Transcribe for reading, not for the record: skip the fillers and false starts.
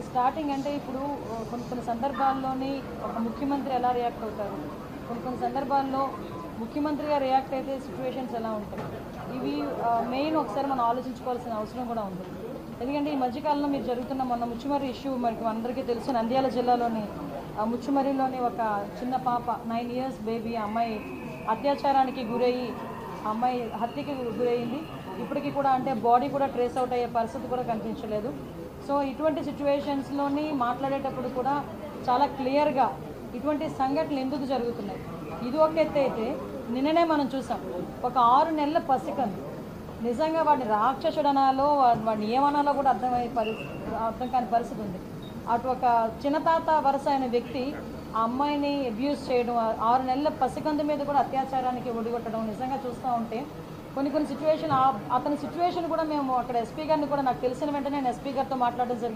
Starting అంటే ఇప్పుడు కొన్ని సందర్భాల్లోని ఒక ముఖ్యమంత్రి ఎలా రియాక్ట్ అవుతారు, కొన్ని సందర్భాల్లో ముఖ్యమంత్రిగా రియాక్ట్ అయితే సిచ్యువేషన్స్ ఎలా ఉంటాయి, ఇవి మెయిన్ ఒకసారి మనం ఆలోచించుకోవాల్సిన అవసరం కూడా ఉంది. ఎందుకంటే ఈ మధ్యకాలంలో మీరు జరుగుతున్న మొన్న ముచ్చుమర్రి ఇష్యూ మనకి అందరికీ తెలుసు. నంద్యాల జిల్లాలోని ముచ్చుమర్రిలోని ఒక చిన్న పాప 9 years బేబీ అమ్మాయి అత్యాచారానికి గురయ్యి అమ్మాయి హత్యకి గురయ్యింది. ఇప్పటికీ కూడా అంటే బాడీ కూడా ట్రేస్ అవుట్ అయ్యే పరిస్థితి కూడా కనిపించలేదు. సో ఇటువంటి సిచ్యువేషన్స్లోని మాట్లాడేటప్పుడు కూడా చాలా క్లియర్గా ఇటువంటి సంఘటనలు ఎందుకు జరుగుతున్నాయి, ఇది ఒక ఎత్తు అయితే నిన్ననే మనం చూసాం ఒక 6 నెలల పసికందు నిజంగా వాడిని రాక్షసుడు అనాలో వాడిని ఏమనాలో కూడా అర్థం కాని పరిస్థితి ఉంది. అటు ఒక చిన్నతాత వరుస అయిన వ్యక్తి ఆ అమ్మాయిని అబ్యూస్ చేయడం, 6 నెలల పసికందు మీద కూడా అత్యాచారానికి ఒడిగొట్టడం నిజంగా చూస్తూ ఉంటే కొన్ని సిచ్యువేషన్ అతని సిచ్యువేషన్ కూడా మేము అక్కడ ఎస్పీ గారిని కూడా నాకు తెలిసిన వెంటనే నేను ఎస్పీ గారితో మాట్లాడడం జరిగింది.